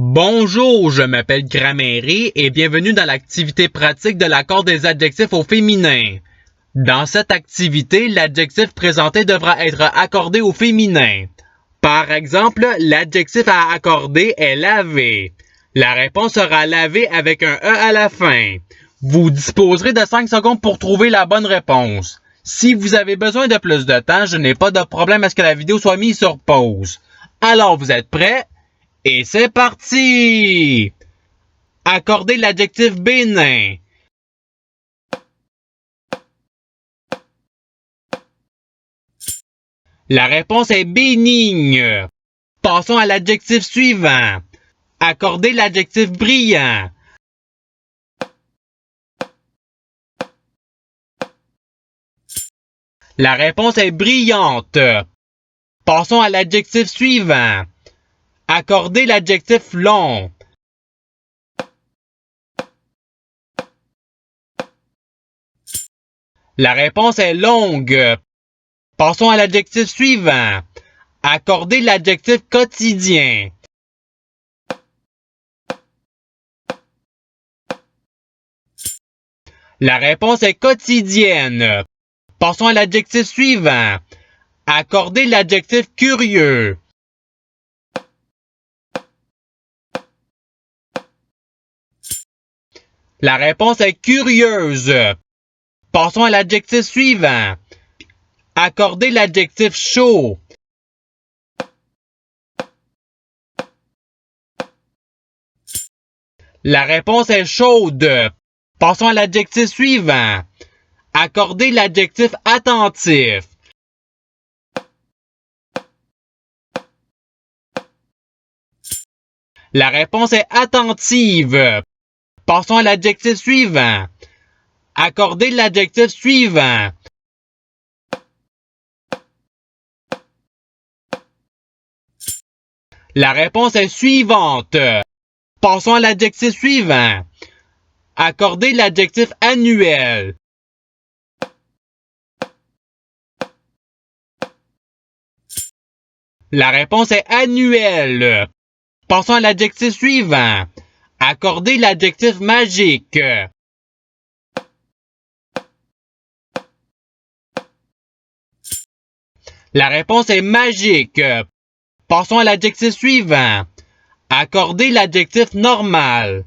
Bonjour, je m'appelle Grammaire et bienvenue dans l'activité pratique de l'accord des adjectifs au féminin. Dans cette activité, l'adjectif présenté devra être accordé au féminin. Par exemple, l'adjectif à accorder est laver. La réponse sera laver avec un E à la fin. Vous disposerez de 5 secondes pour trouver la bonne réponse. Si vous avez besoin de plus de temps, je n'ai pas de problème à ce que la vidéo soit mise sur pause. Alors, vous êtes prêts? Et c'est parti! Accordez l'adjectif bénin. La réponse est bénigne. Passons à l'adjectif suivant. Accordez l'adjectif brillant. La réponse est brillante. Passons à l'adjectif suivant. Accordez l'adjectif long. La réponse est longue. Passons à l'adjectif suivant. Accordez l'adjectif quotidien. La réponse est quotidienne. Passons à l'adjectif suivant. Accordez l'adjectif curieux. La réponse est curieuse. Passons à l'adjectif suivant. Accordez l'adjectif chaud. La réponse est chaude. Passons à l'adjectif suivant. Accordez l'adjectif attentif. La réponse est attentive. Passons à l'adjectif suivant. Accordez l'adjectif suivant. La réponse est suivante. Passons à l'adjectif suivant. Accordez l'adjectif annuel. La réponse est annuelle. Passons à l'adjectif suivant. Accordez l'adjectif magique. La réponse est magique. Passons à l'adjectif suivant. Accordez l'adjectif normal.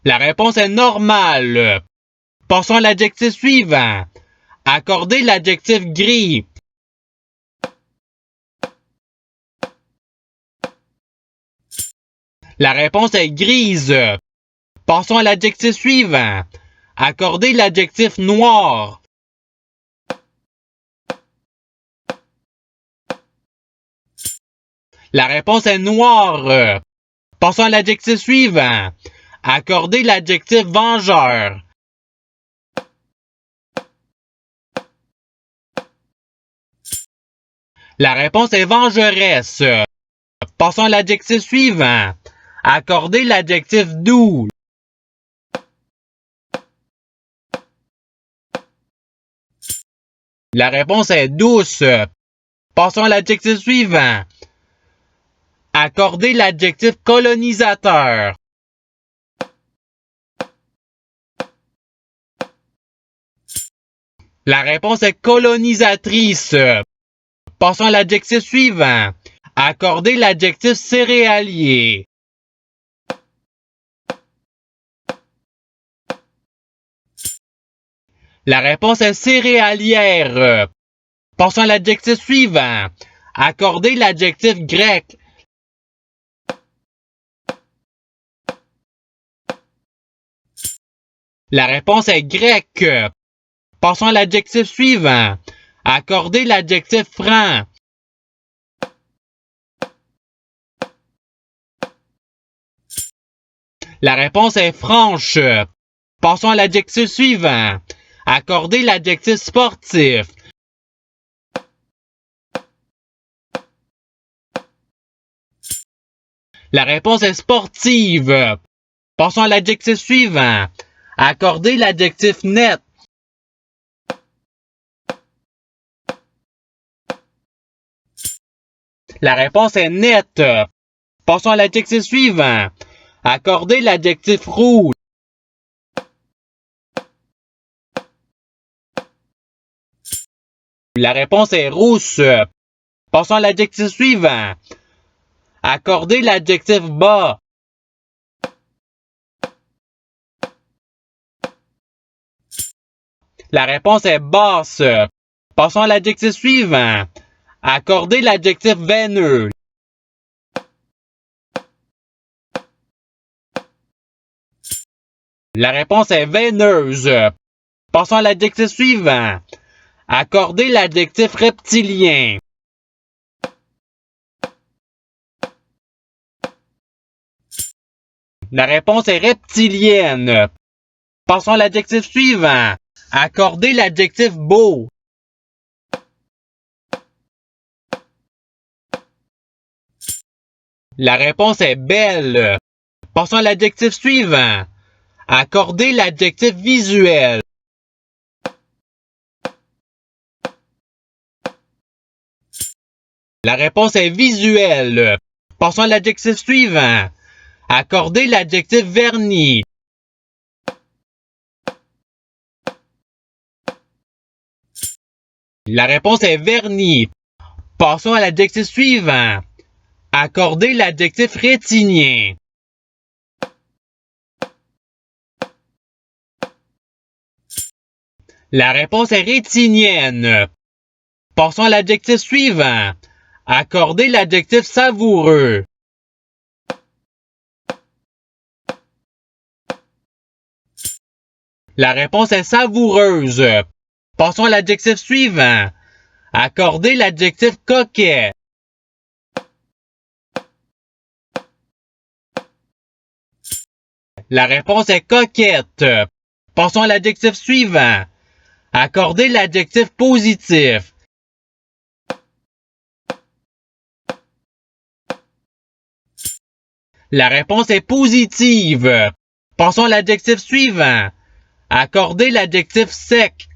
La réponse est normale. Passons à l'adjectif suivant. Accordez l'adjectif gris. La réponse est grise. Passons à l'adjectif suivant. Accordez l'adjectif noir. La réponse est noire. Passons à l'adjectif suivant. Accordez l'adjectif vengeur. La réponse est vengeresse. Passons à l'adjectif suivant. Accordez l'adjectif doux. La réponse est douce. Passons à l'adjectif suivant. Accordez l'adjectif colonisateur. La réponse est colonisatrice. Passons à l'adjectif suivant. Accordez l'adjectif céréalier. La réponse est céréalière. Passons à l'adjectif suivant. Accordez l'adjectif grec. La réponse est grecque. Passons à l'adjectif suivant. Accordez l'adjectif franc. La réponse est franche. Passons à l'adjectif suivant. Accordez l'adjectif sportif. La réponse est sportive. Passons à l'adjectif suivant. Accordez l'adjectif net. La réponse est nette. Passons à l'adjectif suivant. Accorder l'adjectif rouge. La réponse est rousse. Passons à l'adjectif suivant. Accorder l'adjectif bas. La réponse est basse. Passons à l'adjectif suivant. Accorder l'adjectif veineux. La réponse est veineuse. Passons à l'adjectif suivant. Accorder l'adjectif reptilien. La réponse est reptilienne. Passons à l'adjectif suivant. Accorder l'adjectif beau. La réponse est belle. Passons à l'adjectif suivant. Accorder l'adjectif visuel. La réponse est visuelle. Passons à l'adjectif suivant. Accorder l'adjectif vernis. La réponse est vernis. Passons à l'adjectif suivant. Accorder l'adjectif rétinien. La réponse est rétinienne. Passons à l'adjectif suivant. Accorder l'adjectif savoureux. La réponse est savoureuse. Passons à l'adjectif suivant. Accorder l'adjectif coquet. La réponse est coquette. Passons à l'adjectif suivant. Accorder l'adjectif positif. La réponse est positive. Passons à l'adjectif suivant. Accorder l'adjectif sec.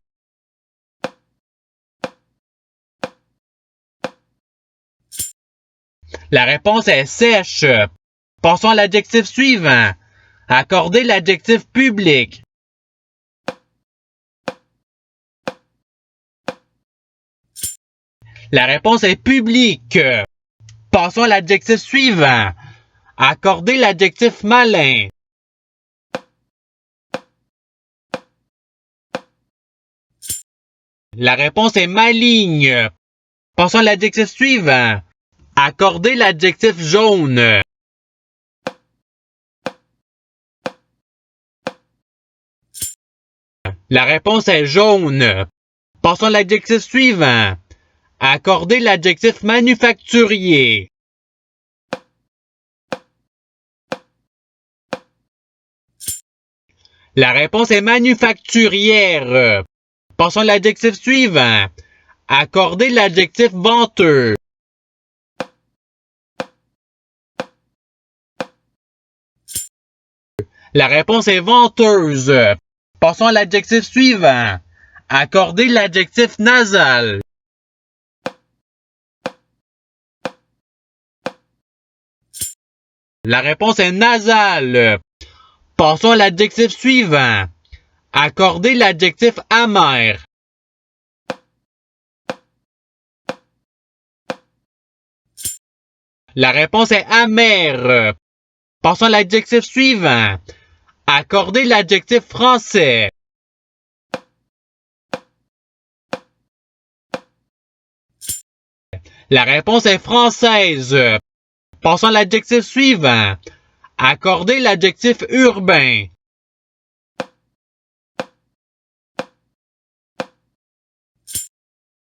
La réponse est sèche. Passons à l'adjectif suivant. Accorder l'adjectif public. La réponse est public. Passons à l'adjectif suivant. Accorder l'adjectif malin. La réponse est maligne. Passons à l'adjectif suivant. Accorder l'adjectif jaune. La réponse est jaune. Passons à l'adjectif suivant. Accorder l'adjectif manufacturier. La réponse est manufacturière. Passons à l'adjectif suivant. Accorder l'adjectif venteux. La réponse est venteuse. Passons à l'adjectif suivant. Accorder l'adjectif nasal. La réponse est nasale. Passons à l'adjectif suivant. Accorder l'adjectif amer. La réponse est amère. Passons à l'adjectif suivant. Accorder l'adjectif français. La réponse est française. Passons à l'adjectif suivant. Accorder l'adjectif urbain.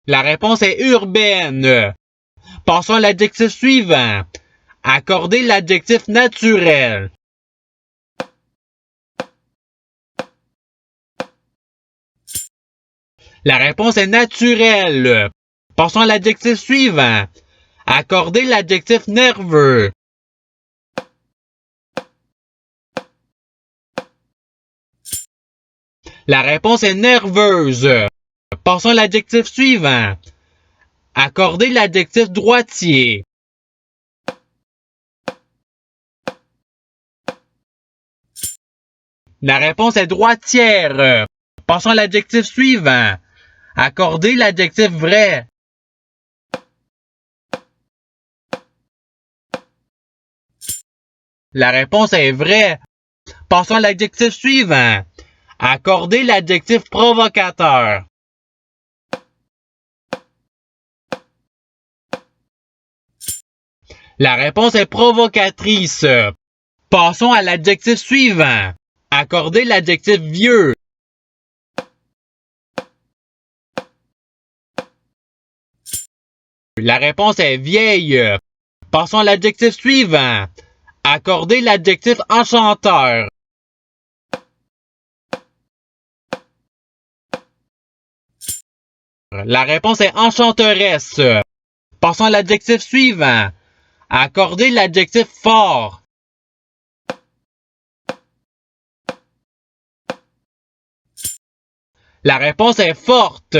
La réponse est urbaine. Passons à l'adjectif suivant. Accorder l'adjectif naturel. La réponse est naturelle. Passons à l'adjectif suivant. Accorder l'adjectif nerveux. La réponse est nerveuse. Passons à l'adjectif suivant. Accorder l'adjectif droitier. La réponse est droitière. Passons à l'adjectif suivant. Accorder l'adjectif vrai. La réponse est vraie. Passons à l'adjectif suivant. Accorder l'adjectif provocateur. La réponse est provocatrice. Passons à l'adjectif suivant. Accorder l'adjectif vieux. La réponse est vieille. Passons à l'adjectif suivant. Accorder l'adjectif enchanteur. La réponse est enchanteresse. Passons à l'adjectif suivant. Accorder l'adjectif fort. La réponse est forte.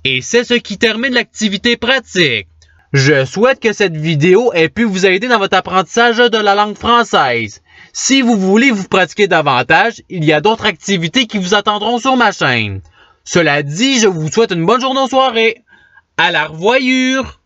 Et c'est ce qui termine l'activité pratique. Je souhaite que cette vidéo ait pu vous aider dans votre apprentissage de la langue française. Si vous voulez vous pratiquer davantage, il y a d'autres activités qui vous attendront sur ma chaîne. Cela dit, je vous souhaite une bonne journée ou soirée. À la revoyure!